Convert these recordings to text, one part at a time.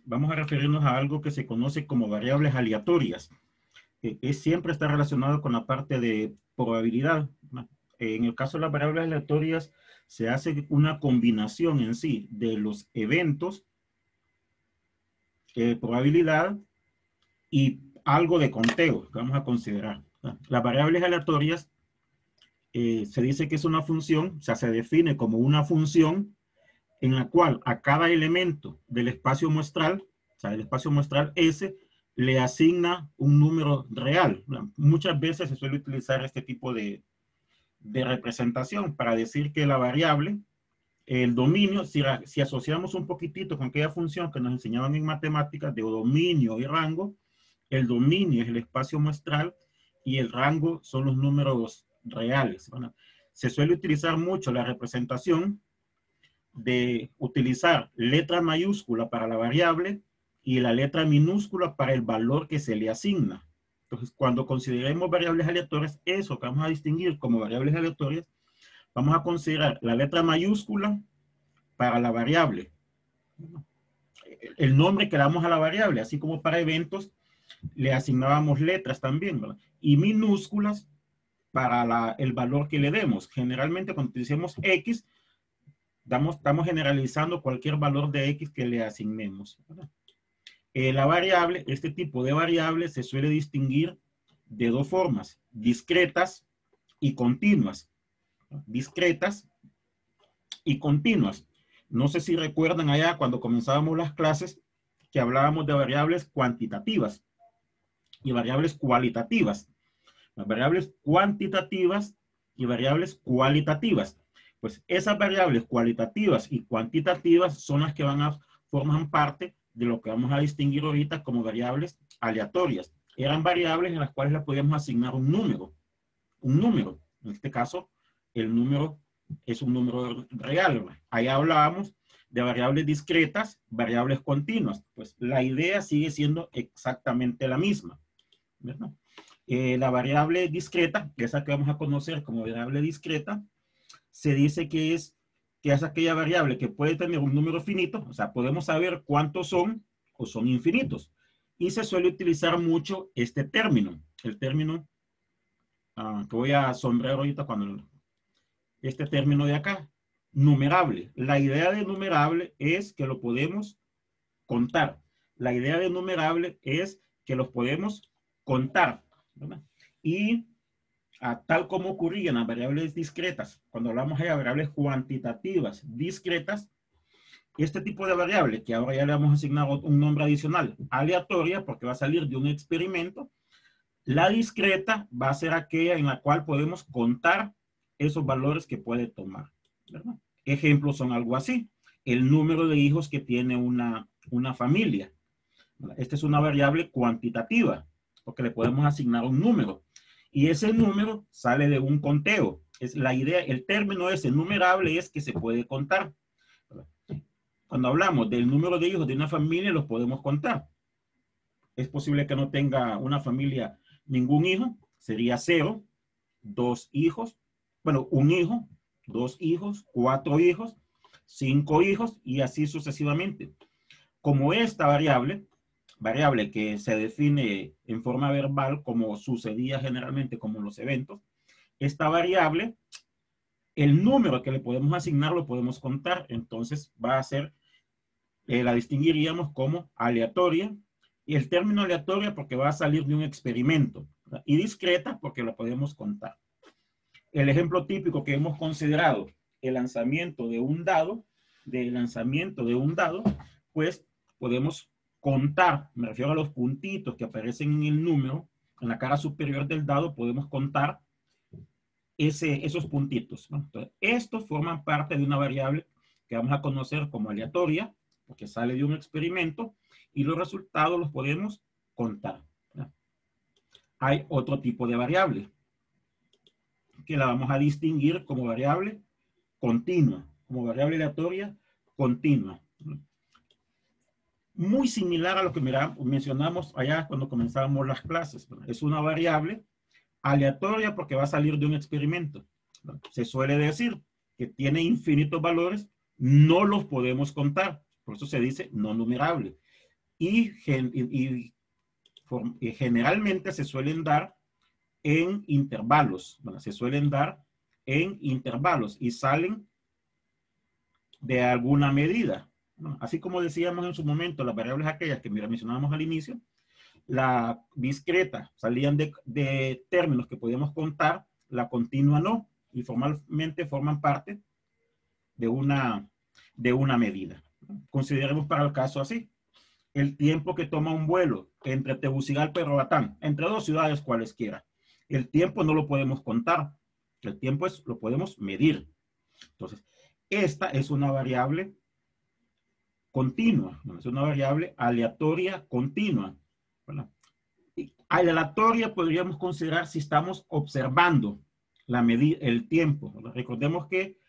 vamos a referirnos a algo que se conoce como variables aleatorias. Siempre está relacionado con la parte de probabilidad. En el caso de las variables aleatorias, se hace una combinación en sí de los eventos, probabilidad y algo de conteo que vamos a considerar. Las variables aleatorias se dice que es una función, o sea, se define como una función en la cual a cada elemento del espacio muestral, o sea, del espacio muestral S, le asigna un número real. Muchas veces se suele utilizar este tipo de representación para decir que la variable, el dominio, si asociamos un poquitito con aquella función que nos enseñaban en matemáticas de dominio y rango, el dominio es el espacio muestral y el rango son los números reales. Bueno, se suele utilizar mucho la representación de utilizar letra mayúscula para la variable y la letra minúscula para el valor que se le asigna. Entonces, cuando consideremos variables aleatorias, eso que vamos a distinguir como variables aleatorias, vamos a considerar la letra mayúscula para la variable, el nombre que damos a la variable, así como para eventos le asignábamos letras también, ¿verdad? Y minúsculas para el valor que le demos. Generalmente cuando utilicemos X, estamos generalizando cualquier valor de X que le asignemos, ¿verdad? La variable, este tipo de variable se suele distinguir de dos formas, discretas y continuas. Discretas y continuas. No sé si recuerdan allá cuando comenzábamos las clases que hablábamos de variables cuantitativas y variables cualitativas. Las variables cuantitativas y variables cualitativas. Pues esas variables cualitativas y cuantitativas son las que forman parte de lo que vamos a distinguir ahorita como variables aleatorias. Eran variables en las cuales le podíamos asignar un número. Un número. En este caso, el número es un número real. Ahí hablábamos de variables discretas, variables continuas. Pues la idea sigue siendo exactamente la misma, ¿verdad? La variable discreta, que es la que vamos a conocer como variable discreta, se dice que es aquella variable que puede tener un número finito, o sea, podemos saber cuántos son o son infinitos. Y se suele utilizar mucho este término, el término que voy a sombrear ahorita cuando este término de acá, numerable. La idea de numerable es que lo podemos contar. La idea de numerable es que los podemos contar, ¿verdad? Y tal como ocurría en las variables discretas, cuando hablamos de variables cuantitativas discretas, este tipo de variable, que ahora ya le vamos a asignar un nombre adicional, aleatoria, porque va a salir de un experimento, la discreta va a ser aquella en la cual podemos contar esos valores que puede tomar, ¿verdad? Ejemplos son algo así. El número de hijos que tiene una familia. Esta es una variable cuantitativa, porque le podemos asignar un número. Y ese número sale de un conteo. Es la idea, el término ese numerable es que se puede contar. Cuando hablamos del número de hijos de una familia, los podemos contar. Es posible que no tenga una familia ningún hijo, sería 0, 2 hijos, bueno, un hijo, 2 hijos, 4 hijos, 5 hijos y así sucesivamente. Como esta variable que se define en forma verbal como sucedía generalmente como los eventos, esta variable, el número que le podemos asignar lo podemos contar, entonces va a ser, la distinguiríamos como aleatoria, y el término aleatoria porque va a salir de un experimento, ¿verdad? Y discreta porque lo podemos contar. El ejemplo típico que hemos considerado, el lanzamiento de un dado, pues podemos contar, me refiero a los puntitos que aparecen en el número, en la cara superior del dado, podemos contar esos puntitos, ¿no? Entonces, estos forman parte de una variable que vamos a conocer como aleatoria, porque sale de un experimento, y los resultados los podemos contar, ¿no? Hay otro tipo de variable, que la vamos a distinguir como variable continua, como variable aleatoria continua. Muy similar a lo que mencionamos allá cuando comenzábamos las clases. Es una variable aleatoria porque va a salir de un experimento. Se suele decir que tiene infinitos valores, no los podemos contar. Por eso se dice no numerable. y generalmente se suelen dar en intervalos. Bueno, se suelen dar en intervalos y salen de alguna medida. Bueno, así como decíamos en su momento, las variables aquellas que mencionábamos al inicio, la discreta salían de términos que podíamos contar, la continua no, y formalmente forman parte de una medida. Consideremos para el caso así: el tiempo que toma un vuelo entre Tegucigalpa y Roatán, entre dos ciudades cualesquiera. El tiempo no lo podemos contar, el tiempo lo podemos medir. Entonces, esta es una variable continua, es una variable aleatoria continua, ¿verdad? Aleatoria podríamos considerar si estamos observando el tiempo, ¿verdad? Recordemos que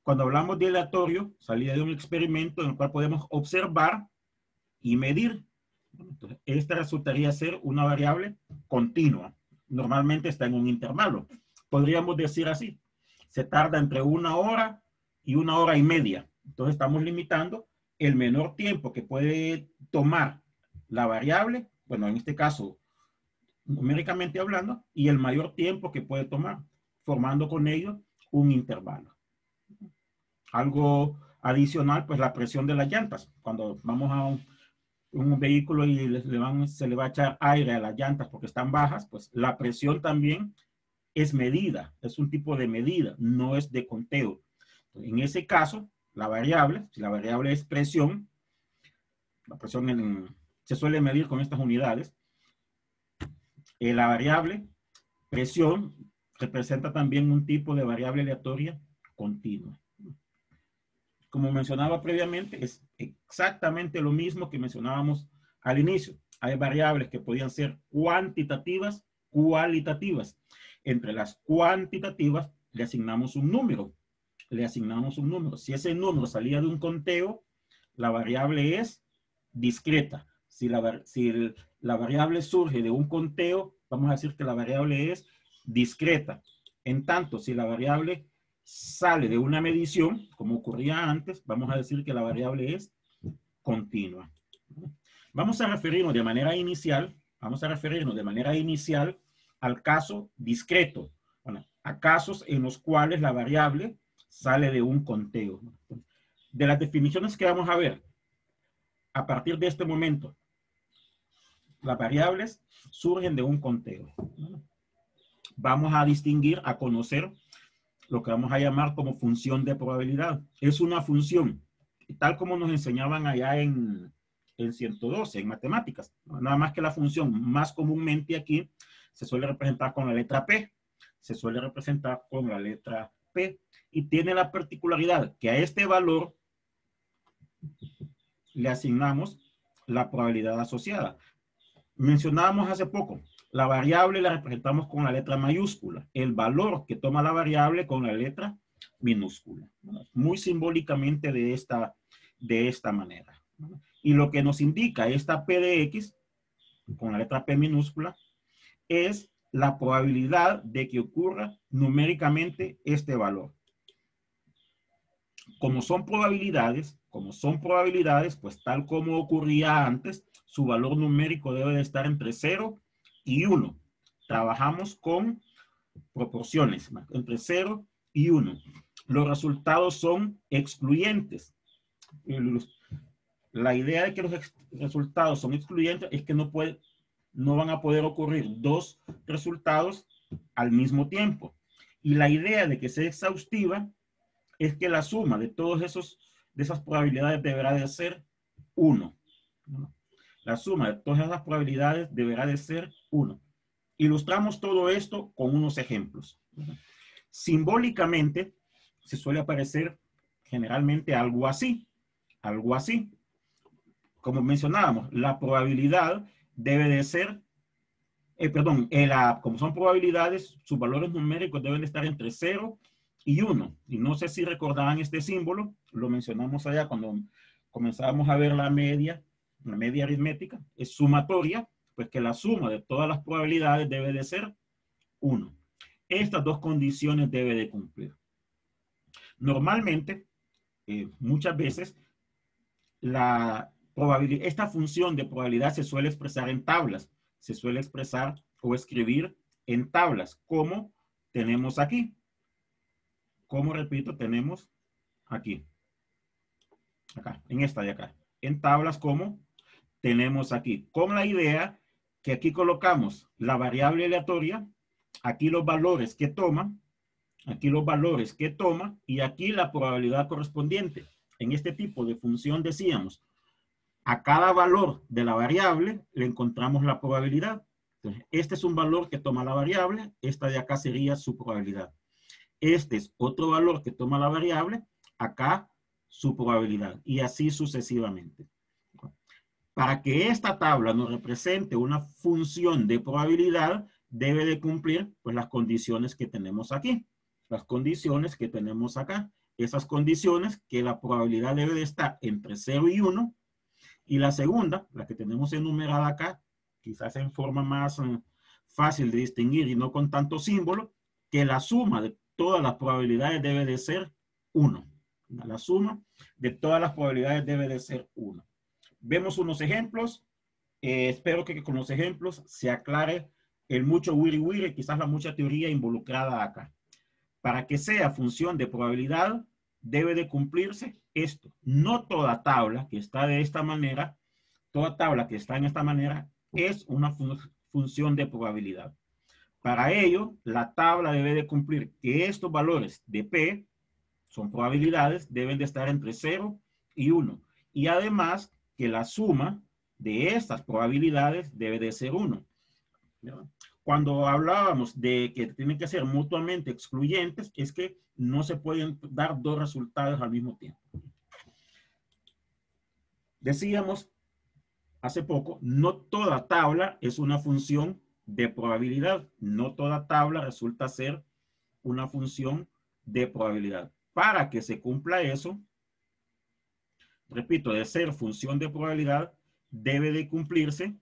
cuando hablamos de aleatorio, salía de un experimento en el cual podemos observar y medir. Entonces, esta resultaría ser una variable continua. Normalmente está en un intervalo. Podríamos decir así: se tarda entre 1 hora y 1 hora y media. Entonces estamos limitando el menor tiempo que puede tomar la variable, bueno, en este caso, numéricamente hablando, y el mayor tiempo que puede tomar, formando con ello un intervalo. Algo adicional, pues la presión de las llantas. Cuando vamos a un vehículo y se le va a echar aire a las llantas porque están bajas, pues la presión también es medida, es un tipo de medida, no es de conteo. En ese caso, la variable, si la variable es presión, la presión se suele medir con estas unidades, la variable presión representa también un tipo de variable aleatoria continua. Como mencionaba previamente, es exactamente lo mismo que mencionábamos al inicio. Hay variables que podían ser cuantitativas, cualitativas. Entre las cuantitativas le asignamos un número. Si ese número salía de un conteo, la variable es discreta. Si la variable surge de un conteo, vamos a decir que la variable es discreta. En tanto, si la variable sale de una medición, como ocurría antes, vamos a decir que la variable es continua. Vamos a referirnos de manera inicial al caso discreto, bueno, a casos en los cuales la variable sale de un conteo. De las definiciones que vamos a ver a partir de este momento, las variables surgen de un conteo. Vamos a distinguir, a conocer lo que vamos a llamar como función de probabilidad. Es una función, tal como nos enseñaban allá en 112, en matemáticas. Nada más que la función más comúnmente aquí se suele representar con la letra P. Y tiene la particularidad que a este valor le asignamos la probabilidad asociada. Mencionábamos hace poco, la variable la representamos con la letra mayúscula, el valor que toma la variable con la letra minúscula, muy simbólicamente de esta manera. Y lo que nos indica esta P de X, con la letra P minúscula, es la probabilidad de que ocurra numéricamente este valor. Como son probabilidades, pues tal como ocurría antes, su valor numérico debe de estar entre 0 y 1. Trabajamos con proporciones, entre 0 y 1. Los resultados son excluyentes. La idea de que los resultados son excluyentes es que no van a poder ocurrir dos resultados al mismo tiempo. Y la idea de que sea exhaustiva es que la suma de esas probabilidades deberá de ser 1. La suma de todas esas probabilidades deberá de ser 1. Ilustramos todo esto con unos ejemplos. Simbólicamente se suele aparecer generalmente algo así. Como mencionábamos, la probabilidad debe de ser, como son probabilidades, sus valores numéricos deben de estar entre 0 y 1. Y no sé si recordaban este símbolo, lo mencionamos allá cuando comenzábamos a ver la media aritmética, es sumatoria, pues que la suma de todas las probabilidades debe de ser 1. Estas dos condiciones debe de cumplir. Normalmente, muchas veces, esta función de probabilidad se suele expresar en tablas, se suele expresar o escribir en tablas, como tenemos aquí. Como repito, tenemos aquí, acá, en esta de acá, en tablas como tenemos aquí, con la idea que aquí colocamos la variable aleatoria, aquí los valores que toma, aquí los valores que toma y aquí la probabilidad correspondiente. En este tipo de función decíamos, a cada valor de la variable le encontramos la probabilidad. Entonces, este es un valor que toma la variable, esta de acá sería su probabilidad. Este es otro valor que toma la variable, acá su probabilidad y así sucesivamente. Para que esta tabla nos represente una función de probabilidad, debe de cumplir pues, las condiciones que tenemos aquí. Las condiciones que tenemos acá. Esas condiciones que la probabilidad debe de estar entre 0 y 1. Y la segunda, la que tenemos enumerada acá, quizás en forma más fácil de distinguir y no con tanto símbolo, que la suma de todas las probabilidades debe de ser 1. La suma de todas las probabilidades debe de ser 1. Vemos unos ejemplos. Espero que con los ejemplos se aclare el mucho wiri wiri, quizás la mucha teoría involucrada acá. Para que sea función de probabilidad, debe de cumplirse esto. No toda tabla que está de esta manera, toda tabla que está en esta manera, es una función de probabilidad. Para ello, la tabla debe de cumplir que estos valores de P, son probabilidades, deben de estar entre 0 y 1. Y además, que la suma de estas probabilidades debe de ser 1. Cuando hablábamos de que tienen que ser mutuamente excluyentes, es que no se pueden dar dos resultados al mismo tiempo. Decíamos hace poco, no toda tabla es una función de probabilidad. No toda tabla resulta ser una función de probabilidad. Para que se cumpla eso, repito, de ser función de probabilidad, debe de cumplirse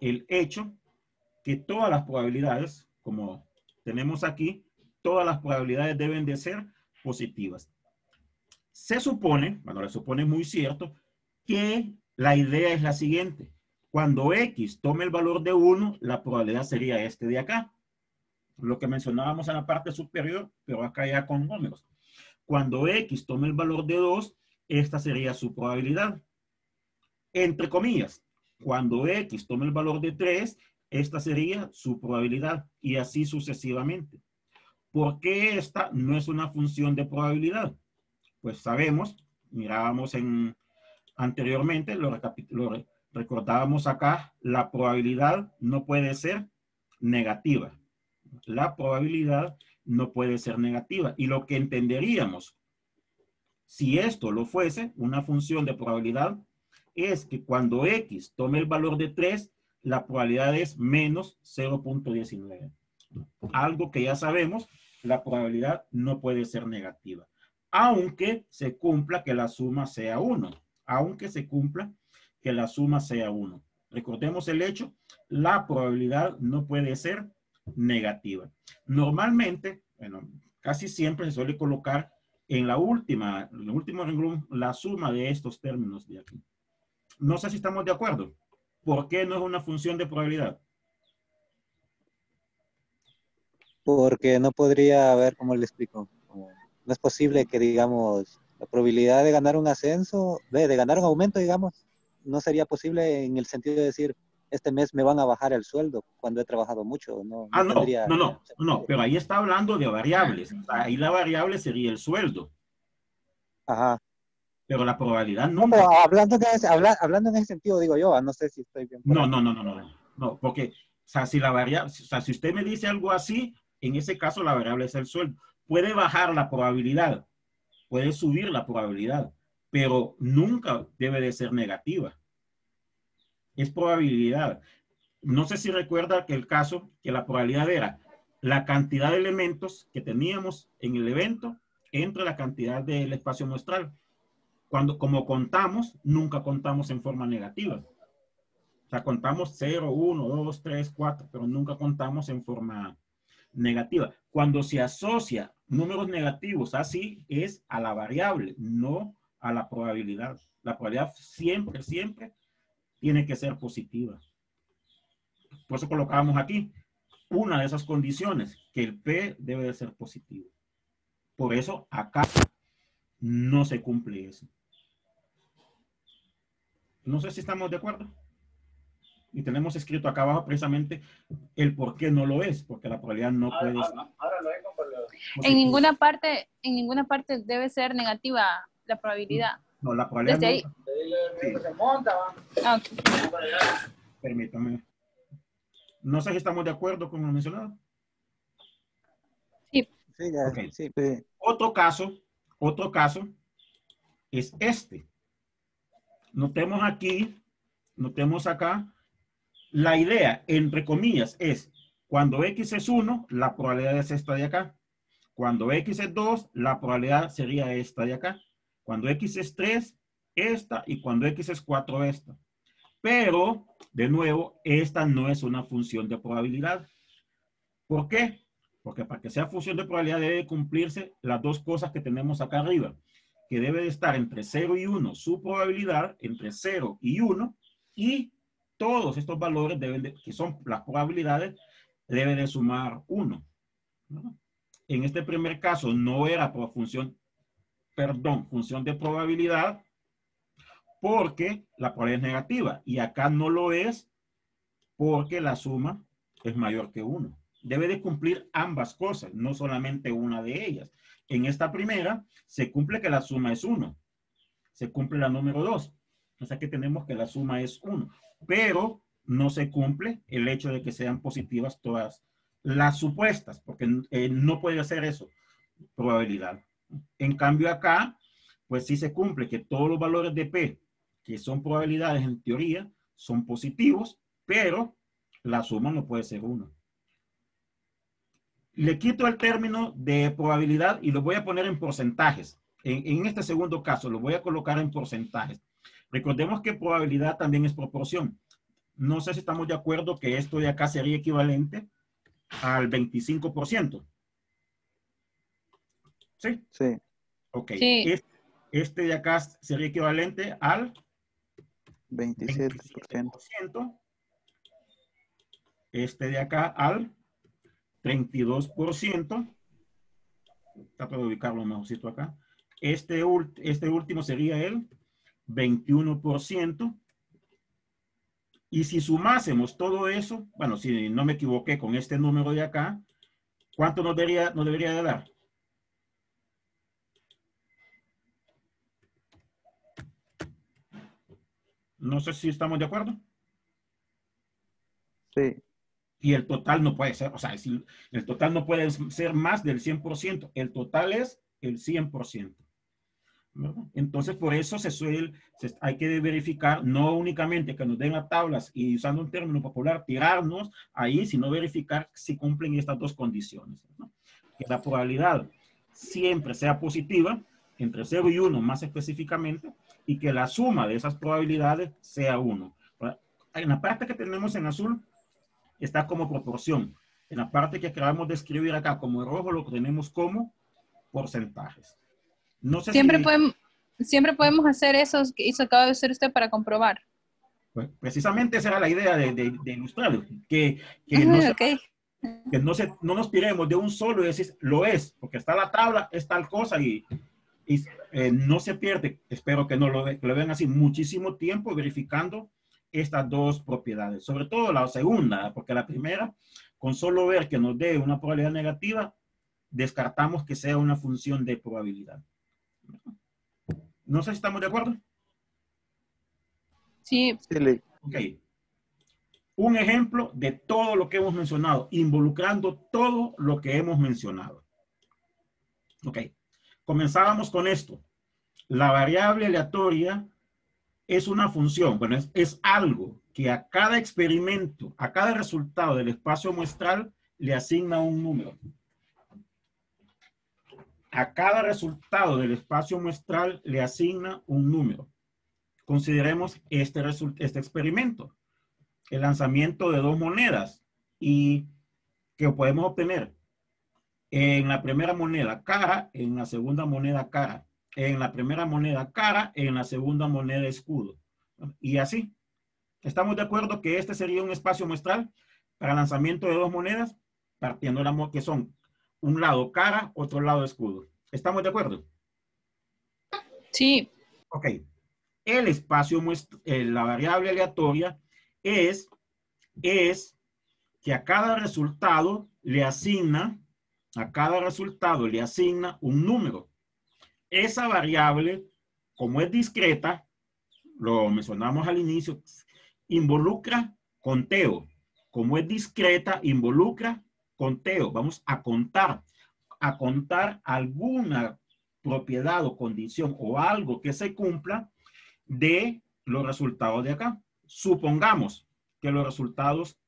el hecho que todas las probabilidades, como tenemos aquí, todas las probabilidades deben de ser positivas. Se supone, bueno, se supone muy cierto, que la idea es la siguiente. Cuando X tome el valor de 1, la probabilidad sería este de acá. Lo que mencionábamos en la parte superior, pero acá ya con números. Cuando X tome el valor de 2, esta sería su probabilidad. Entre comillas, cuando X tome el valor de 3, esta sería su probabilidad y así sucesivamente. ¿Por qué esta no es una función de probabilidad? Pues sabemos, mirábamos anteriormente, lo recordábamos acá, la probabilidad no puede ser negativa. La probabilidad no puede ser negativa. Y lo que entenderíamos, si esto lo fuese, una función de probabilidad, es que cuando X tome el valor de 3, la probabilidad es menos 0.19. Algo que ya sabemos, la probabilidad no puede ser negativa. Aunque se cumpla que la suma sea 1. Aunque se cumpla que la suma sea 1. Recordemos el hecho, la probabilidad no puede ser negativa. Normalmente, bueno, casi siempre se suele colocar en el último renglón, la suma de estos términos de aquí. No sé si estamos de acuerdo. ¿Por qué no es una función de probabilidad? Porque no podría haber, ¿cómo le explico? No es posible que, digamos, la probabilidad de ganar un ascenso, de ganar un aumento, digamos, no sería posible en el sentido de decir, este mes me van a bajar el sueldo cuando he trabajado mucho. No, no tendría no, pero ahí está hablando de variables. Ahí la variable sería el sueldo. Ajá. Pero la probabilidad No, nunca. pero hablando en ese sentido, digo yo, no sé si estoy bien por ahí. No, porque, o sea, si la variable, o sea, si usted me dice algo así, en ese caso la variable es el sueldo. Puede bajar la probabilidad, puede subir la probabilidad, pero nunca debe de ser negativa. Es probabilidad. No sé si recuerda que el caso, que la probabilidad era la cantidad de elementos que teníamos en el evento entre la cantidad del espacio muestral. Como contamos, nunca contamos en forma negativa. O sea, contamos 0, 1, 2, 3, 4, pero nunca contamos en forma negativa. Cuando se asocia números negativos así, es a la variable, no a la probabilidad. La probabilidad siempre, siempre tiene que ser positiva. Por eso colocábamos aquí una de esas condiciones, que el P debe de ser positivo. Por eso acá no se cumple eso. No sé si estamos de acuerdo. Y tenemos escrito acá abajo precisamente el por qué no lo es, porque la probabilidad no puede ser. Ahora lo es positiva. en ninguna parte debe ser negativa la probabilidad. No, la probabilidad Desde no. ahí. Se monta, va. Ah, okay. Permítame. No sé si estamos de acuerdo con lo mencionado. Sí. Sí, ya, Okay. sí. Otro caso es este. Notemos aquí, notemos acá, la idea, entre comillas, es cuando X es 1, la probabilidad es esta de acá. Cuando X es 2, la probabilidad sería esta de acá. Cuando X es 3, esta, y cuando X es 4, esta. Pero, de nuevo, esta no es una función de probabilidad. ¿Por qué? Porque para que sea función de probabilidad debe cumplirse las dos cosas que tenemos acá arriba, que debe de estar entre 0 y 1 su probabilidad, entre 0 y 1, y todos estos valores que son las probabilidades, deben de sumar 1. ¿No? En este primer caso no era por función de probabilidad, porque la probabilidad es negativa, y acá no lo es porque la suma es mayor que 1. Debe de cumplir ambas cosas, no solamente una de ellas. En esta primera se cumple que la suma es 1. Se cumple la número 2. O sea que tenemos que la suma es 1. Pero no se cumple el hecho de que sean positivas todas las supuestas, porque no puede hacer eso, probabilidad. En cambio acá, pues sí se cumple que todos los valores de P, que son probabilidades en teoría, son positivos, pero la suma no puede ser 1. Le quito el término de probabilidad y lo voy a poner en porcentajes. En este segundo caso, lo voy a colocar en porcentajes. Recordemos que probabilidad también es proporción. No sé si estamos de acuerdo que esto de acá sería equivalente al 25%. ¿Sí? Sí. Ok. Sí. Este de acá sería equivalente al 27%. 27%. Este de acá al 32%. Trato de ubicarlo mejorcito acá. Este último sería el 21%. Y si sumásemos todo eso, bueno, si no me equivoqué con este número de acá, ¿cuánto nos debería de dar? No sé si estamos de acuerdo. Sí. Y el total no puede ser, o sea, el total no puede ser más del 100%. El total es el 100%. ¿Verdad? Entonces, por eso hay que verificar, no únicamente que nos den las tablas y usando un término popular, tirarnos ahí, sino verificar si cumplen estas dos condiciones, ¿no? Que la probabilidad siempre sea positiva, entre 0 y 1 más específicamente, y que la suma de esas probabilidades sea 1. En la parte que tenemos en azul está como proporción. En la parte que acabamos de escribir acá como rojo lo tenemos como porcentajes. No sé Siempre podemos hacer eso que acaba de hacer usted para comprobar. Pues precisamente esa era la idea de ilustrarlo, que no, Okay. que no nos tiremos de un solo y decir, lo es, porque está la tabla, es tal cosa y no se pierde, espero que no que lo vean así, muchísimo tiempo verificando estas dos propiedades, sobre todo la segunda, porque la primera, con solo ver que nos dé una probabilidad negativa, descartamos que sea una función de probabilidad. No sé si estamos de acuerdo. Sí. Ok. Un ejemplo de todo lo que hemos mencionado, involucrando todo lo que hemos mencionado. Ok. Comenzábamos con esto. La variable aleatoria es una función, bueno, es algo que a cada experimento, a cada resultado del espacio muestral, le asigna un número. A cada resultado del espacio muestral le asigna un número. Consideremos este experimento. El lanzamiento de dos monedas y que podemos obtener en la primera moneda cara, en la segunda moneda cara. en la primera moneda cara, en la segunda moneda escudo. Y así. ¿Estamos de acuerdo que este sería un espacio muestral para lanzamiento de dos monedas, partiendo de la que son un lado cara, otro lado escudo? ¿Estamos de acuerdo? Sí. Ok. El espacio la variable aleatoria es que a cada resultado le asigna un número. Esa variable, como es discreta, lo mencionamos al inicio, involucra conteo. Como es discreta, involucra conteo. Vamos a contar alguna propiedad o condición o algo que se cumpla de los resultados de acá. Supongamos que los resultados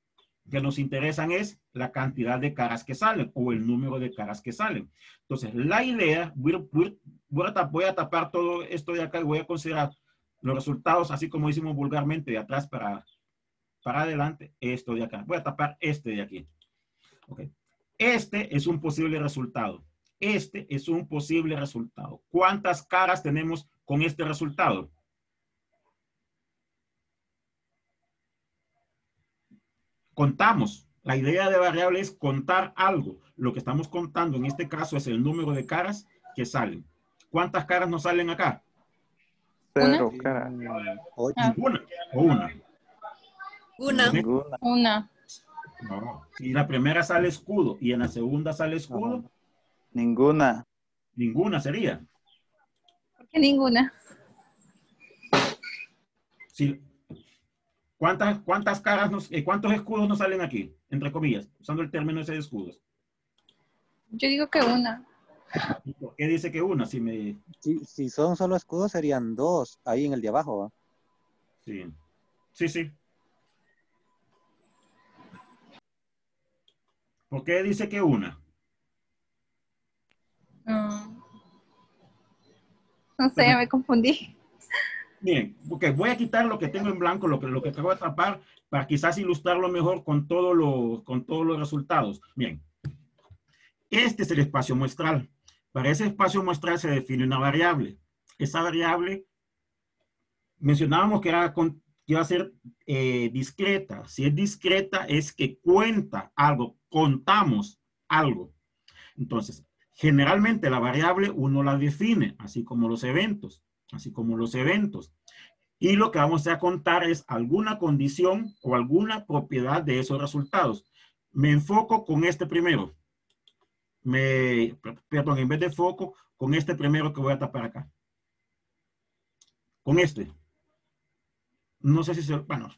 que nos interesan es la cantidad de caras que salen o el número de caras que salen. Entonces, la idea, voy a tapar todo esto de acá y voy a considerar los resultados, así como hicimos vulgarmente, de atrás para adelante, esto de acá. Voy a tapar este de aquí. Okay. Este es un posible resultado. Este es un posible resultado. ¿Cuántas caras tenemos con este resultado? Contamos. La idea de variable es contar algo. Lo que estamos contando en este caso es el número de caras que salen. ¿Cuántas caras nos salen acá? 0 caras. Ninguna. O una. Una. Ninguna. Una. No. Si la primera sale escudo y en la segunda sale escudo, Ninguna. ninguna sería. ¿Por qué ninguna? Si, ¿cuántas caras cuántos escudos nos salen aquí? Entre comillas, usando el término ese de escudos. Yo digo que una. ¿Por qué dice que una? Si son solo escudos serían 2 ahí en el de abajo, ¿va? Sí. Sí, sí. ¿Por qué dice que una? No sé, me confundí. Bien, okay, voy a quitar lo que tengo en blanco, lo que acabo de tapar, para quizás ilustrarlo mejor con todos los resultados. Bien. Este es el espacio muestral. Para ese espacio muestral se define una variable. Esa variable, mencionábamos que iba a ser discreta. Si es discreta, es que cuenta algo, contamos algo. Entonces, generalmente la variable uno la define, así como los eventos. Y lo que vamos a contar es alguna condición o alguna propiedad de esos resultados. Me enfoco con este primero. Perdón, en vez de foco, con este primero que voy a tapar acá. Con este. No sé si bueno,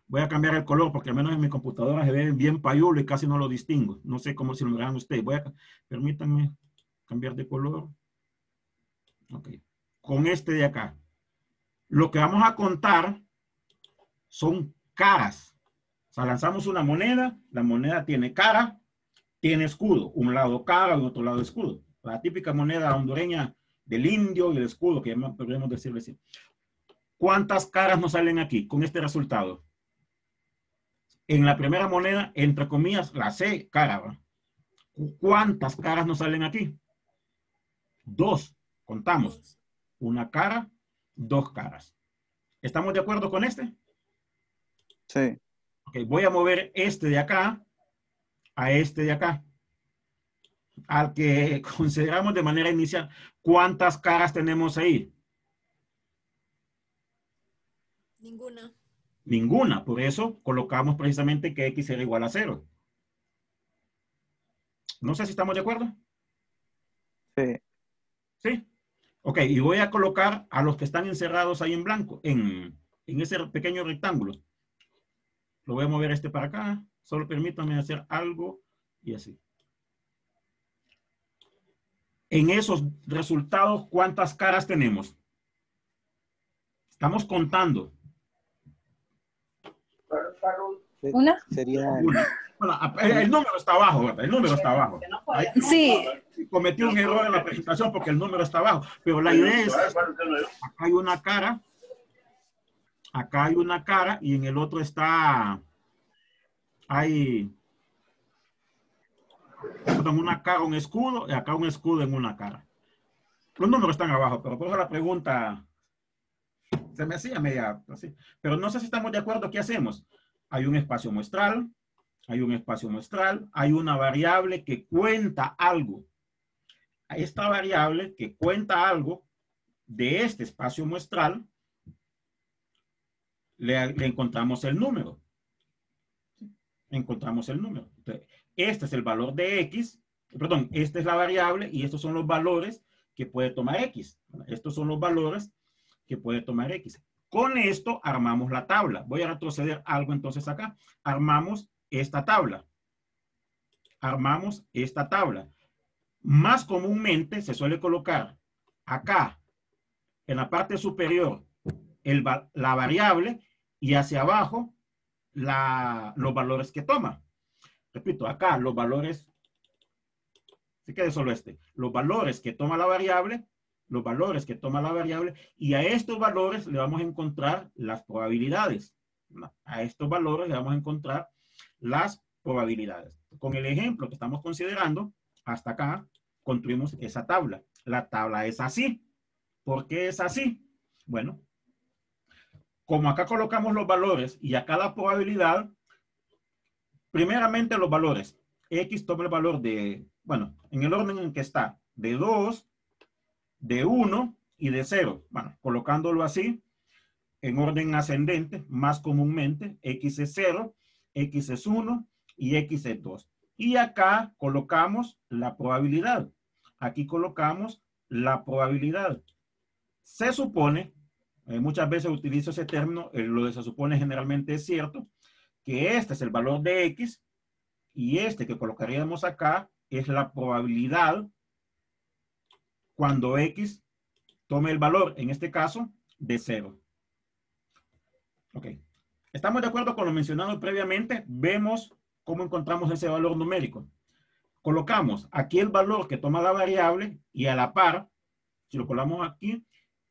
voy a cambiar el color porque al menos en mi computadora se ve bien payulo y casi no lo distingo. No sé cómo si lo verán ustedes. Permítanme cambiar de color. Ok. Con este de acá. Lo que vamos a contar son caras. O sea, lanzamos una moneda, la moneda tiene cara, tiene escudo. Un lado cara y otro lado escudo. La típica moneda hondureña del indio y el escudo, que podríamos decirle así. ¿Cuántas caras nos salen aquí con este resultado? En la primera moneda, entre comillas, la C, cara, ¿va? ¿Cuántas caras nos salen aquí? 2. Contamos. Una cara, 2 caras. ¿Estamos de acuerdo con este? Sí. Ok, voy a mover este de acá a este de acá. Al que consideramos de manera inicial. ¿Cuántas caras tenemos ahí? Ninguna. Ninguna. Por eso colocamos precisamente que X era igual a 0. No sé si estamos de acuerdo. Sí. Sí. Ok, y voy a colocar a los que están encerrados ahí en blanco, en ese pequeño rectángulo. Lo voy a mover este para acá. Solo permítanme hacer algo y así. En esos resultados, ¿cuántas caras tenemos? Estamos contando. ¿Una? Sería Una. Bueno, el número está abajo, ¿verdad? El número está abajo. Sí. Cometí un error en la presentación porque el número está abajo. Pero la idea es, acá hay una cara. Acá hay una cara y en el otro hay una cara, un escudo, y acá un escudo en una cara. Los números están abajo, pero por eso la pregunta se me hacía media así. Pero no sé si estamos de acuerdo. ¿Qué hacemos? Hay un espacio muestral, hay un espacio muestral, hay una variable que cuenta algo. A esta variable que cuenta algo de este espacio muestral, le encontramos el número. Encontramos el número. Entonces, este es el valor de X, perdón, esta es la variable y estos son los valores que puede tomar X. Estos son los valores que puede tomar X. Con esto armamos la tabla. Voy a retroceder algo entonces acá. Armamos esta tabla. Armamos esta tabla. Más comúnmente se suele colocar acá, en la parte superior, la variable y hacia abajo los valores que toma. Repito, acá los valores, se quede solo los valores que toma la variable, los valores que toma la variable, y a estos valores le vamos a encontrar las probabilidades. A estos valores le vamos a encontrar las probabilidades. Con el ejemplo que estamos considerando, hasta acá, construimos esa tabla. La tabla es así. ¿Por qué es así? Bueno, como acá colocamos los valores y acá la probabilidad, primeramente los valores. X toma el valor de, bueno, en el orden en que está, de 2, de 1 y de 0. Bueno, colocándolo así, en orden ascendente, más comúnmente, X es 0, X es 1 y X es 2. Y acá colocamos la probabilidad. Aquí colocamos la probabilidad. Se supone, muchas veces utilizo ese término, lo de se supone generalmente es cierto, que este es el valor de X y este que colocaríamos acá es la probabilidad cuando X tome el valor, en este caso, de 0. Ok. ¿Estamos de acuerdo con lo mencionado previamente? Vemos cómo encontramos ese valor numérico. Colocamos aquí el valor que toma la variable y a la par, si lo colamos aquí,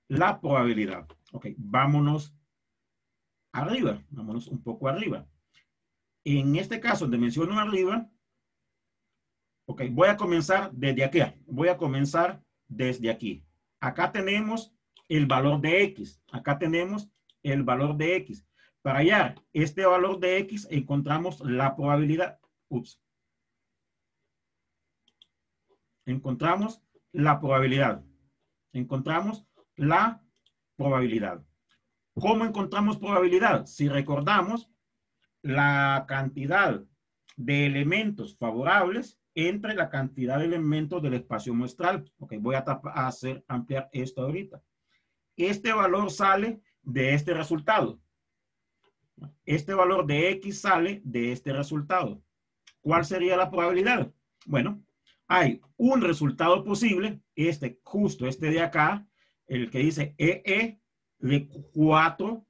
la probabilidad. Ok, vámonos arriba, vámonos un poco arriba. En este caso, donde menciono arriba, ok, voy a comenzar desde aquí. Voy a comenzar desde aquí. Acá tenemos el valor de X. Acá tenemos el valor de X. Para hallar este valor de X, encontramos la probabilidad. Ups. Encontramos la probabilidad. Encontramos la probabilidad. ¿Cómo encontramos probabilidad? Si recordamos la cantidad de elementos favorables entre la cantidad de elementos del espacio muestral. Ok, voy a ampliar esto ahorita. Este valor sale de este resultado. Este valor de X sale de este resultado. ¿Cuál sería la probabilidad? Bueno, hay un resultado posible, justo este de acá, el que dice EE de 4,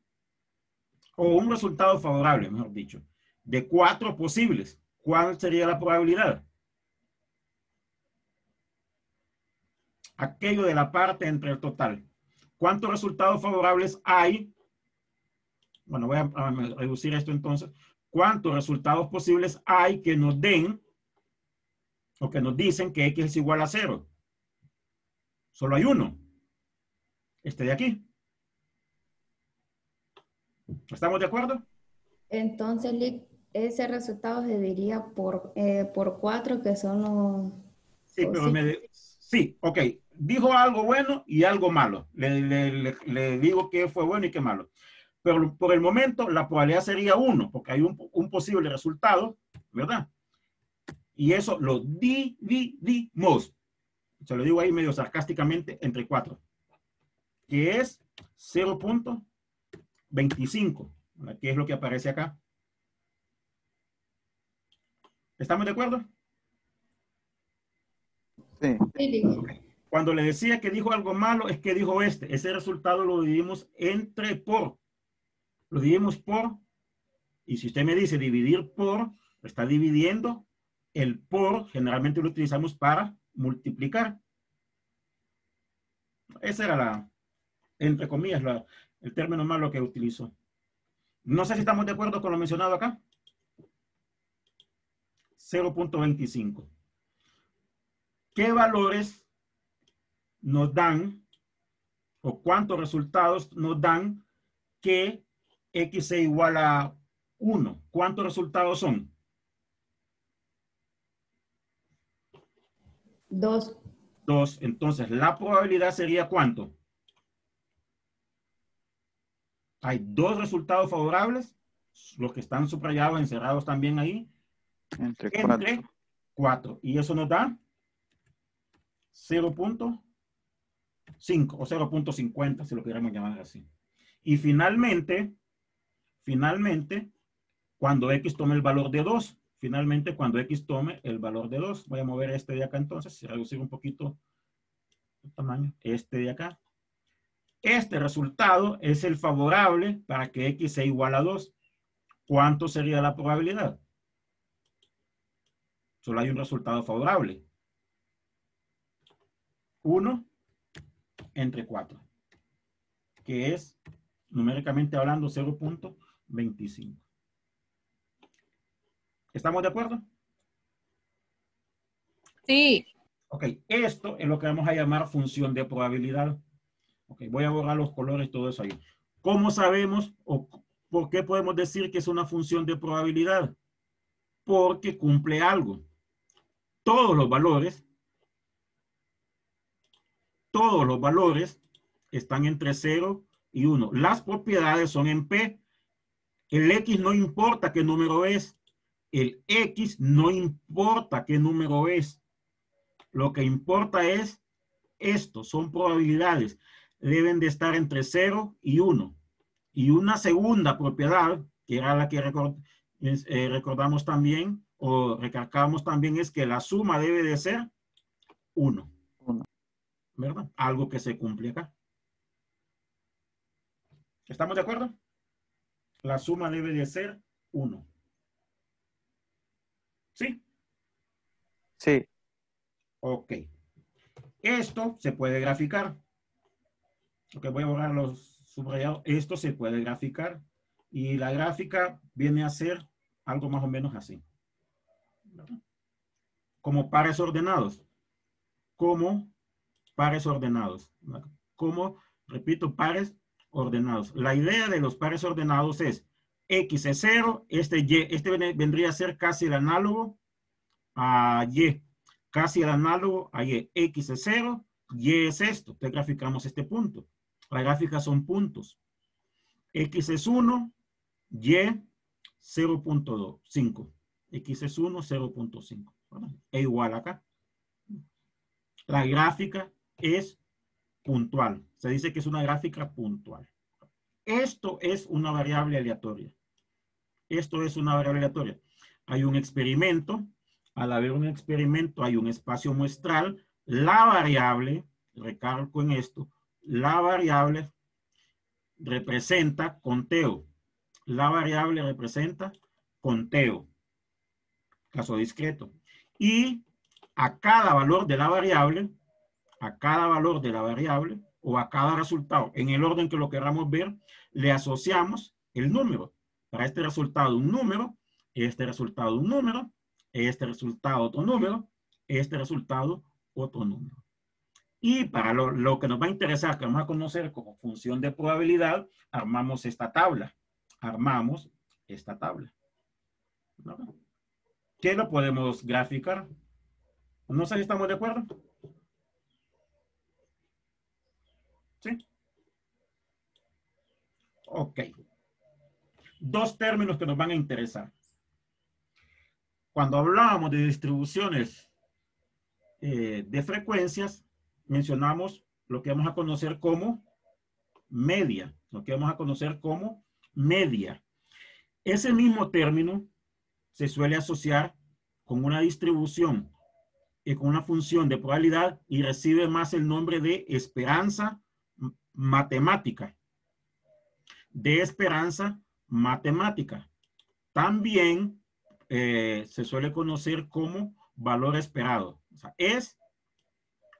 o un resultado favorable, mejor dicho, de 4 posibles. ¿Cuál sería la probabilidad? Aquello de la parte entre el total. ¿Cuántos resultados favorables hay? Bueno, voy a reducir esto entonces. ¿Cuántos resultados posibles hay que nos den o que nos dicen que X es igual a 0? Solo hay uno. Este de aquí. ¿Estamos de acuerdo? Entonces, ese resultado se diría por 4, que son los... Sí, pero sí, ok. Dijo algo bueno y algo malo. Le digo que fue bueno y que malo. Pero por el momento la probabilidad sería 1, porque hay un posible resultado, ¿verdad? Y eso lo dividimos. Se lo digo ahí medio sarcásticamente, entre 4. Que es 0.25. ¿Qué es lo que aparece acá? ¿Estamos de acuerdo? Sí. Okay. Cuando le decía que dijo algo malo, es que dijo ese resultado lo dividimos entre por. Lo dividimos por, y si usted me dice dividir por, está dividiendo. El por generalmente lo utilizamos para multiplicar. Esa era entre comillas, el término malo que utilizo. No sé si estamos de acuerdo con lo mencionado acá. 0.25. ¿Qué valores nos dan, o cuántos resultados nos dan que X sea igual a 1. ¿Cuántos resultados son? 2. 2. Entonces, la probabilidad sería ¿cuánto? Hay 2 resultados favorables, los que están subrayados, encerrados también ahí, Entre entre 4. 4. Y eso nos da 0.5 o 0.50, si lo queremos llamar así. Y finalmente, cuando X tome el valor de 2, cuando X tome el valor de 2, voy a mover este de acá entonces, reducir un poquito el tamaño, este de acá. Este resultado es el favorable para que X sea igual a 2. ¿Cuánto sería la probabilidad? Solo hay un resultado favorable. 1 entre 4, que es, numéricamente hablando, 0.25. ¿Estamos de acuerdo? Sí. Ok, esto es lo que vamos a llamar función de probabilidad. Ok, voy a borrar los colores, todo eso ahí. ¿Cómo sabemos o por qué podemos decir que es una función de probabilidad? Porque cumple algo. Todos los valores están entre 0 y 1. Las propiedades son en P. El X no importa qué número es. El X no importa qué número es. Lo que importa es esto, son probabilidades. Deben de estar entre 0 y 1. Y una segunda propiedad, que era la que recordamos también, o recalcamos también, es que la suma debe de ser 1. ¿Verdad? Algo que se cumple acá. ¿Estamos de acuerdo? La suma debe de ser 1. ¿Sí? Sí. Ok. Esto se puede graficar. Ok, voy a borrar los subrayados. Esto se puede graficar. Y la gráfica viene a ser algo más o menos así. ¿Verdad? Como pares ordenados. Como pares ordenados. Como, repito, pares ordenados. La idea de los pares ordenados es X es 0, este vendría a ser casi el análogo a Y. Casi el análogo a Y. X es 0, Y es esto. Entonces graficamos este punto. La gráfica son puntos. X es 1, Y 0.5. X es 1, 0.5. E igual acá. La gráfica es puntual. Se dice que es una gráfica puntual. Esto es una variable aleatoria. Esto es una variable aleatoria. Hay un experimento. Al haber un experimento, hay un espacio muestral. La variable, recalco en esto, la variable representa conteo. La variable representa conteo. Caso discreto. Y a cada valor de la variable, o a cada resultado, en el orden que lo queramos ver, le asociamos el número. Para este resultado un número, este resultado un número, este resultado otro número, este resultado otro número. Y para lo que nos va a interesar, que vamos a conocer como función de probabilidad, armamos esta tabla. Armamos esta tabla. ¿No? ¿Qué lo podemos graficar? No sé si estamos de acuerdo. ¿Sí? Ok. Dos términos que nos van a interesar. Cuando hablábamos de distribuciones de frecuencias, mencionamos lo que vamos a conocer como media. Lo que vamos a conocer como media. Ese mismo término se suele asociar con una distribución y con una función de probabilidad y recibe más el nombre de esperanza matemática. De esperanza matemática. También se suele conocer como valor esperado. O sea, es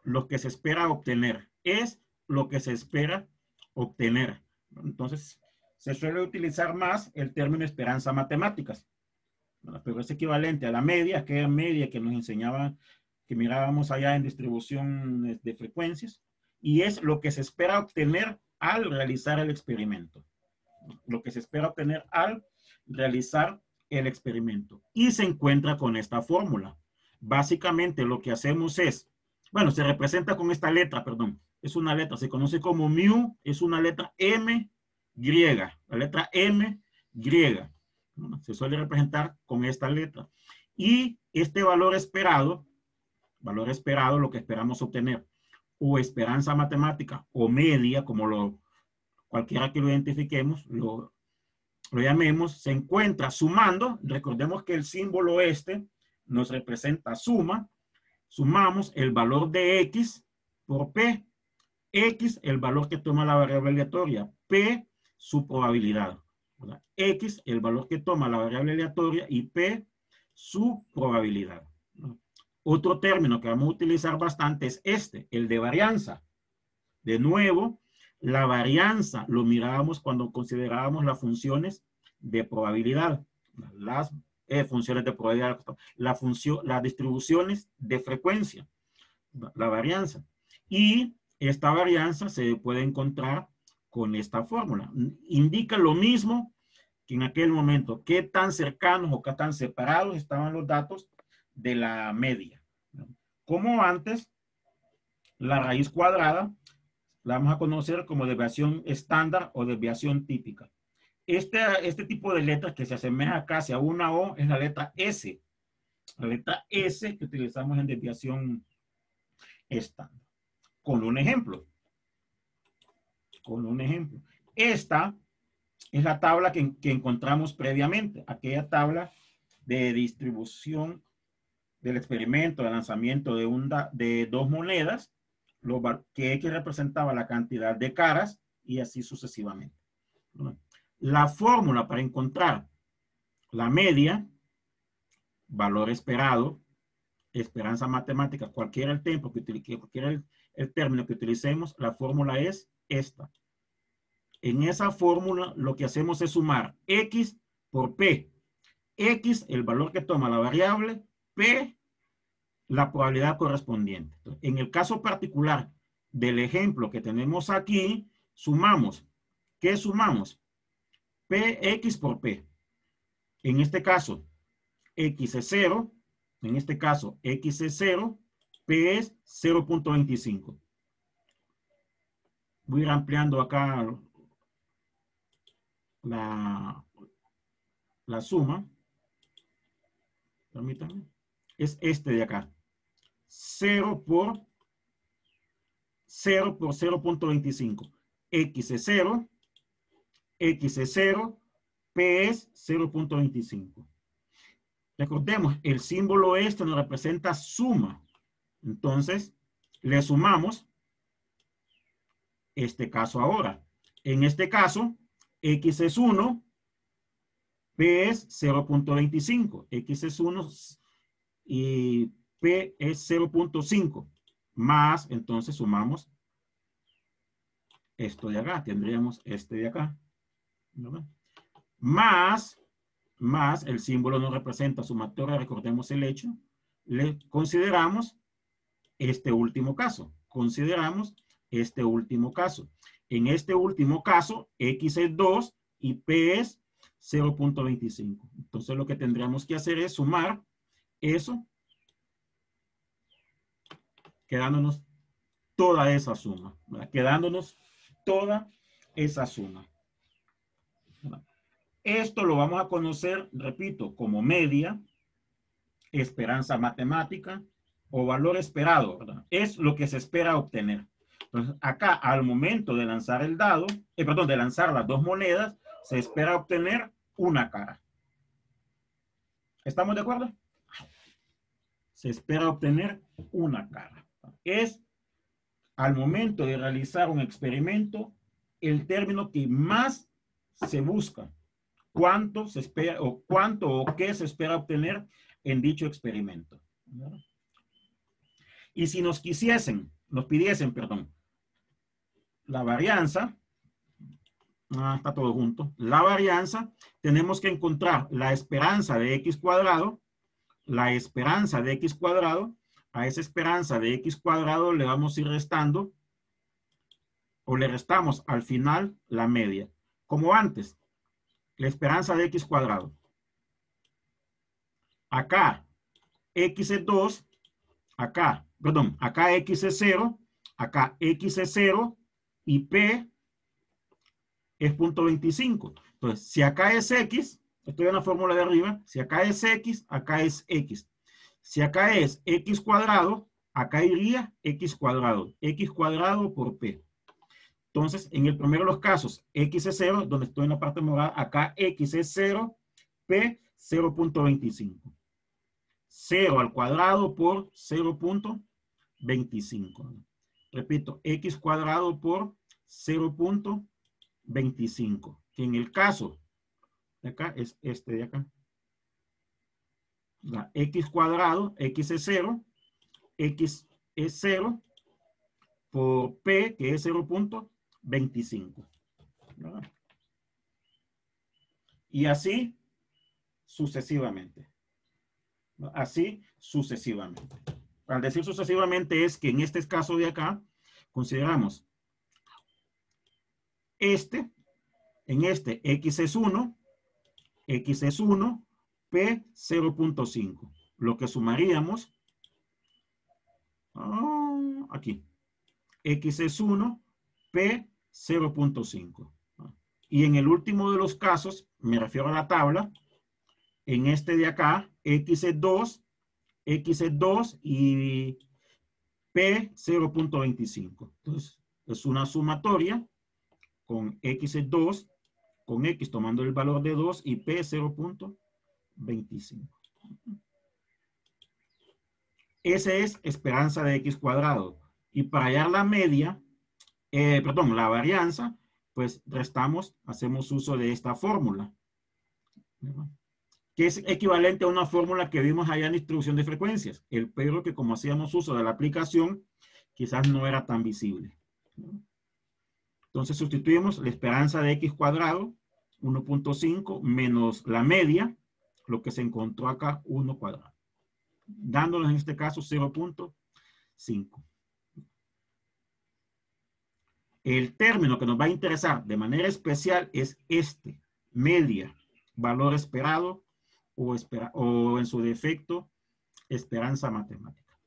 lo que se espera obtener. Es lo que se espera obtener. Entonces, se suele utilizar más el término esperanza matemáticas. Pero es equivalente a la media, que era media que nos enseñaba, que mirábamos allá en distribución de frecuencias. y es lo que se espera obtener al realizar el experimento. Lo que se espera obtener al realizar el experimento. Y se encuentra con esta fórmula. Básicamente lo que hacemos es, bueno, se representa con esta letra, perdón. Es una letra, se conoce como mu, es una letra M griega. La letra M griega. Se suele representar con esta letra. Y este valor esperado, lo que esperamos obtener, o esperanza matemática, o media, como cualquiera que lo identifiquemos, lo llamemos, se encuentra sumando. Recordemos que el símbolo este nos representa suma. Sumamos el valor de X por P. X, el valor que toma la variable aleatoria. P, su probabilidad. ¿Verdad? X, el valor que toma la variable aleatoria, y P, su probabilidad. ¿No? Otro término que vamos a utilizar bastante es el de varianza. De nuevo, la varianza lo mirábamos cuando considerábamos las funciones de probabilidad. Las funciones de probabilidad, las distribuciones de frecuencia, la varianza. Y esta varianza se puede encontrar con esta fórmula. Indica lo mismo que en aquel momento, qué tan cercanos o qué tan separados estaban los datos de la media. Como antes, la raíz cuadrada la vamos a conocer como desviación estándar o desviación típica. Este tipo de letras que se asemeja casi a una O es la letra S. La letra S que utilizamos en desviación estándar. Con un ejemplo. Esta es la tabla que encontramos previamente. Aquella tabla de distribución del experimento de lanzamiento de dos monedas, que X representaba la cantidad de caras y así sucesivamente. La fórmula para encontrar la media, valor esperado, esperanza matemática, cualquiera el término que utilicemos, la fórmula es esta. En esa fórmula lo que hacemos es sumar X por P. X, el valor que toma la variable, P, la probabilidad correspondiente. En el caso particular del ejemplo que tenemos aquí, sumamos. ¿Qué sumamos? Px por P. En este caso, X es 0. En este caso, X es 0. P es 0.25. Voy a ir ampliando acá la suma. Permítanme. Es este de acá. 0 por 0.25. X es 0. X es 0. P es 0.25. Recordemos, el símbolo este nos representa suma. Entonces, le sumamos este caso ahora. En este caso, X es 1. P es 0.25. X es 1 y P es 0.5. Más, entonces sumamos esto de acá. Tendríamos este de acá. ¿No? Más el símbolo nos representa sumatoria. Recordemos el hecho. Le consideramos este último caso. En este último caso, X es 2 y P es 0.25. Entonces lo que tendríamos que hacer es sumar eso, quedándonos toda esa suma. ¿Verdad? Esto lo vamos a conocer, repito, como media, esperanza matemática o valor esperado, ¿verdad? Es lo que se espera obtener. Entonces, acá, al momento de lanzar el dado, de lanzar las dos monedas, se espera obtener una cara. ¿Estamos de acuerdo? Se espera obtener una cara. Es, al momento de realizar un experimento, el término que más se busca. ¿Cuánto se espera o qué se espera obtener en dicho experimento? ¿Verdad? Y si nos pidiesen, la varianza, está todo junto, la varianza, tenemos que encontrar la esperanza de X cuadrado, a esa esperanza de X cuadrado le vamos a ir restando o le restamos al final la media. Como antes, la esperanza de x cuadrado. Acá x es 2, acá x es 0, acá x es 0 y p es 0.25. Entonces, si acá es x, estoy en la fórmula de arriba, si acá es x, acá es x. Si acá es x cuadrado, acá iría x cuadrado por p. Entonces, en el primero de los casos, x es 0, donde estoy en la parte morada, acá x es 0, p 0.25. 0 al cuadrado por 0.25. Repito, x cuadrado por 0.25. Que en el caso de acá es este de acá. La x cuadrado, x es 0, x es 0 por p, que es 0.25. Y así sucesivamente. Así sucesivamente. Al decir sucesivamente es que en este caso de acá, consideramos en este x es 1, p 0.5. Lo que sumaríamos, aquí, x es 1, p 0.5. Y en el último de los casos, me refiero a la tabla, en este de acá, x es 2 y p 0.25. Entonces, es una sumatoria con x es 2, con x tomando el valor de 2 y p 0.25. Ese es esperanza de x cuadrado. Y para hallar la media, la varianza, pues restamos, hacemos uso de esta fórmula, que es equivalente a una fórmula que vimos allá en la distribución de frecuencias. El pero que como hacíamos uso de la aplicación, quizás no era tan visible. Entonces sustituimos la esperanza de x cuadrado, 1.5, menos la media, lo que se encontró acá, 1 cuadrado. Dándonos en este caso 0.5. El término que nos va a interesar de manera especial es este, media, valor esperado o en su defecto, esperanza matemática.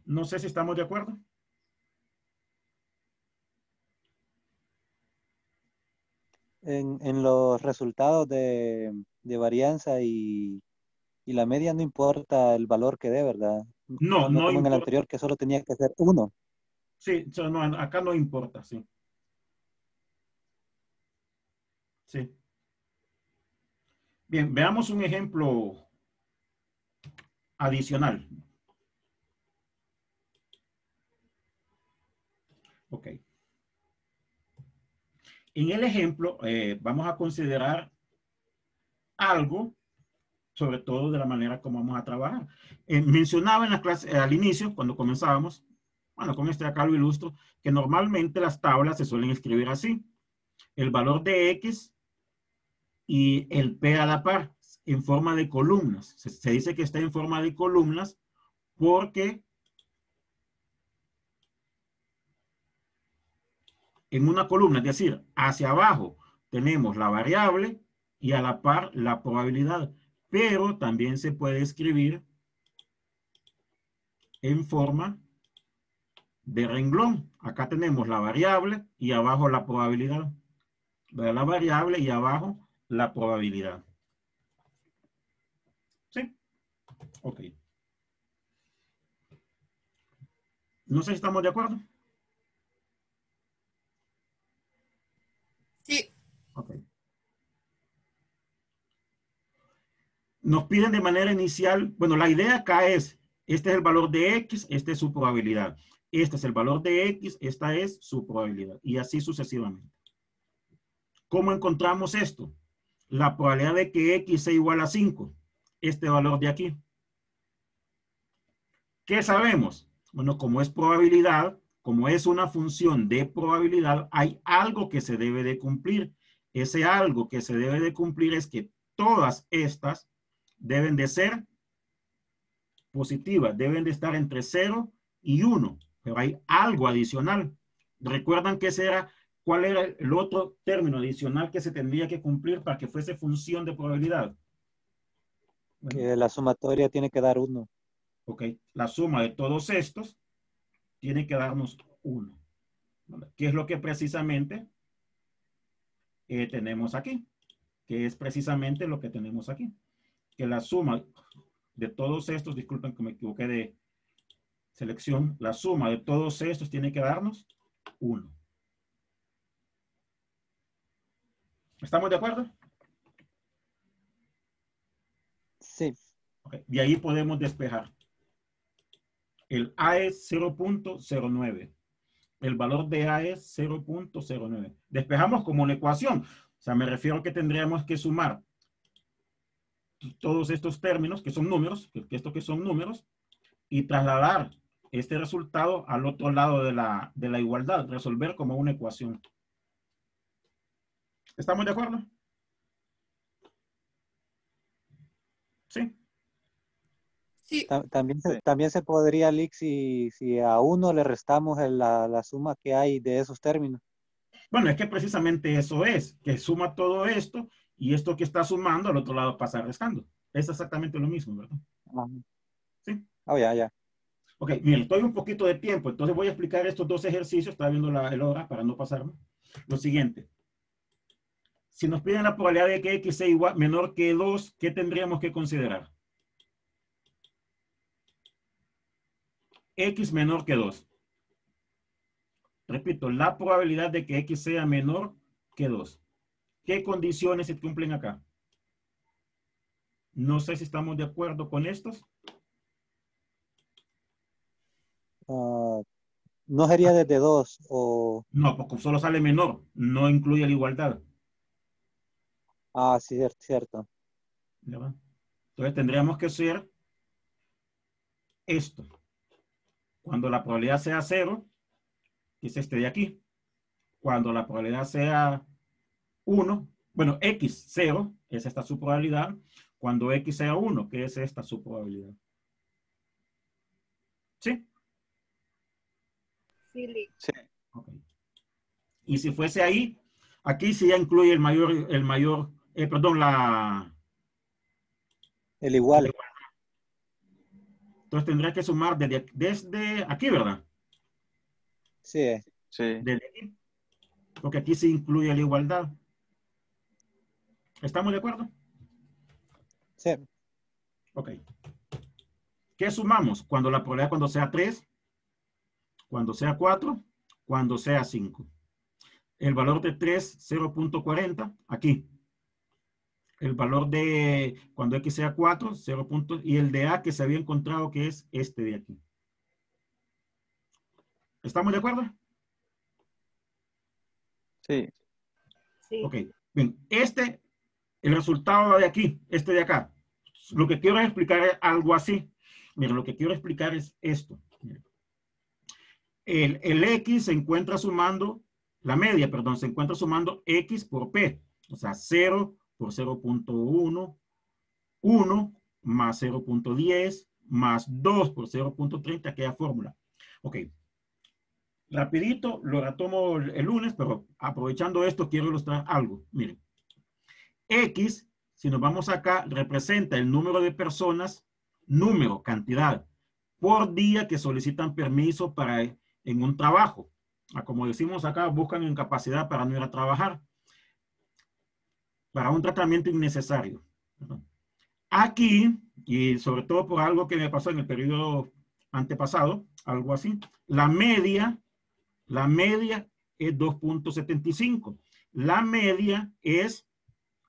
No sé si estamos de acuerdo. En los resultados de varianza y la media no importa el valor que dé, ¿verdad? No, No no como en el importa. anterior que solo tenía que ser 1. Sí, no, acá no importa, sí. Sí. Bien, veamos un ejemplo adicional. Ok. En el ejemplo, vamos a considerar algo, sobre todo de la manera como vamos a trabajar. Mencionaba en la clase, al inicio, cuando comenzábamos, bueno, con este acá lo ilustro, que normalmente las tablas se suelen escribir así. El valor de X y el P a la par, en forma de columnas. Se dice que está en forma de columnas porque en una columna, es decir, hacia abajo tenemos la variable y a la par la probabilidad, pero también se puede escribir en forma de renglón. Acá tenemos la variable y abajo la probabilidad. La variable y abajo la probabilidad. ¿Sí? Ok. No sé si estamos de acuerdo. Sí. Ok. Nos piden de manera inicial, bueno, la idea acá es, este es el valor de X, esta es su probabilidad. Este es el valor de X, esta es su probabilidad. Y así sucesivamente. ¿Cómo encontramos esto? La probabilidad de que X sea igual a 5. Este valor de aquí. ¿Qué sabemos? Bueno, como es probabilidad, como es una función de probabilidad, hay algo que se debe de cumplir. Ese algo que se debe de cumplir es que todas estas deben de ser positivas, deben de estar entre 0 y 1. pero hay algo adicional. ¿Recuerdan que ese era, cuál era el otro término adicional que se tendría que cumplir para que fuese función de probabilidad? Bueno, Que la sumatoria tiene que dar 1. ok, la suma de todos estos tiene que darnos 1. ¿Qué es lo que precisamente tenemos aquí? Que es precisamente lo que tenemos aquí. Que la suma de todos estos, disculpen que me equivoqué de selección, la suma de todos estos tiene que darnos 1. ¿Estamos de acuerdo? Sí. Okay. De ahí podemos despejar. El A es 0.09. El valor de A es 0.09. Despejamos como una ecuación. O sea, me refiero a que tendríamos que sumar todos estos términos, que son números, que son números, y trasladar este resultado al otro lado de la igualdad, resolver como una ecuación. ¿Estamos de acuerdo? ¿Sí? Sí. También se podría, Lick, si a 1 le restamos la suma que hay de esos términos. Bueno, es que precisamente eso es, que suma todo esto y esto que está sumando al otro lado pasa restando. Es exactamente lo mismo, ¿verdad? Ajá. Sí. Oh, ya. Ok, miren, estoy un poquito de tiempo, entonces voy a explicar estos dos ejercicios. Estaba viendo el hora para no pasarme. Lo siguiente. Si nos piden la probabilidad de que x sea igual, menor que 2, ¿qué tendríamos que considerar? X menor que 2. Repito, la probabilidad de que x sea menor que 2. ¿Qué condiciones se cumplen acá? No sé si estamos de acuerdo con estos. No sería desde 2 o... No, porque solo sale menor, no incluye la igualdad. Ah, sí, cierto. ¿Verdad? Entonces tendríamos que hacer esto. Cuando la probabilidad sea 0, que es este de aquí. Cuando la probabilidad sea 1, bueno, x 0, es esta su probabilidad. Cuando x sea 1, que es esta su probabilidad. ¿Sí? Sí, Lick. Sí. Okay. Y si fuese ahí, aquí sí ya incluye El igual. Entonces tendría que sumar desde aquí, ¿verdad? Sí. Sí. Desde aquí. Porque aquí sí incluye la igualdad. ¿Estamos de acuerdo? Sí. Ok. ¿Qué sumamos? Cuando la probabilidad cuando sea 3, cuando sea 4, cuando sea 5. El valor de 3, 0.40, aquí. El valor de cuando x sea 4, 0. Y el de A que se había encontrado que es este de aquí. ¿Estamos de acuerdo? Sí. Sí. Ok. Bien, el resultado de aquí, este de acá. Lo que quiero explicar es algo así. Miren, lo que quiero explicar es esto. El X se encuentra sumando, la media, perdón, se encuentra sumando X por P. O sea, 0 por 0.1, 1 más 0.10 más 2 por 0.30, aquella fórmula. Ok. Rapidito, lo retomo el lunes, pero aprovechando esto quiero ilustrar algo. Miren. X, si nos vamos acá, representa el número de personas, cantidad, por día que solicitan permiso en un trabajo. Como decimos acá, buscan incapacidad para no ir a trabajar. Para un tratamiento innecesario. Aquí, y sobre todo por algo que me pasó en el periodo antepasado, algo así, la media es 2.75. La media es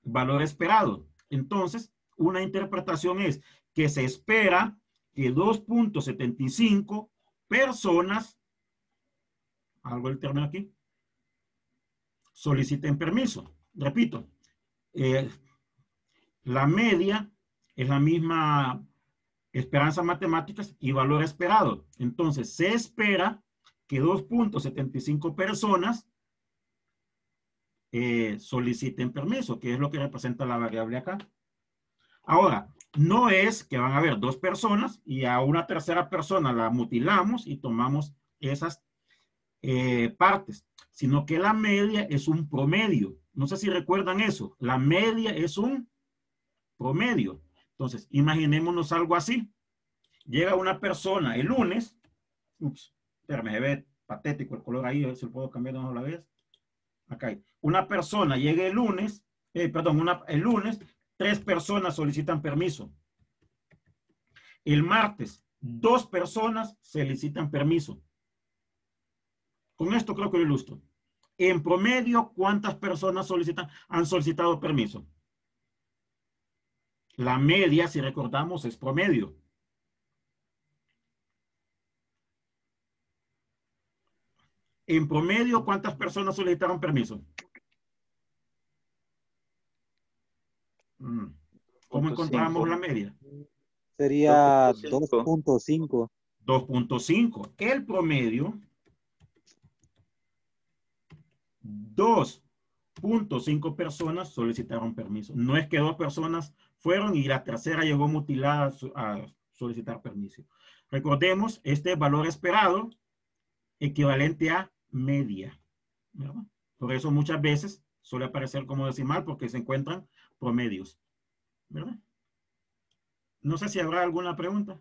valor esperado. Entonces, una interpretación es que se espera que 2.75 personas, algo el término aquí, soliciten permiso. Repito, la media es la misma esperanza matemáticas y valor esperado. Entonces, se espera que 2.75 personas soliciten permiso, que es lo que representa la variable acá. Ahora, no es que van a haber 2 personas y a una tercera persona la mutilamos y tomamos esas partes, sino que la media es un promedio. No sé si recuerdan eso. La media es un promedio. Entonces, imaginémonos algo así. Llega una persona el lunes. Ups, espérame, se ve patético el color ahí. A ver si lo puedo cambiar de una sola vez. Acá hay. Una persona llega el lunes. El lunes, 3 personas solicitan permiso. El martes, 2 personas solicitan permiso. Con esto creo que lo ilustro. En promedio, ¿cuántas personas han solicitado permiso? La media, si recordamos, es promedio. En promedio, ¿cuántas personas solicitaron permiso? ¿Cómo encontramos la media? Sería 2.5. 2.5. El promedio, 2.5 personas solicitaron permiso. No es que 2 personas fueron y la tercera llegó mutilada a solicitar permiso. Recordemos, este valor esperado equivalente a media, ¿verdad? Por eso muchas veces suele aparecer como decimal porque se encuentran promedios, ¿verdad? No sé si habrá alguna pregunta.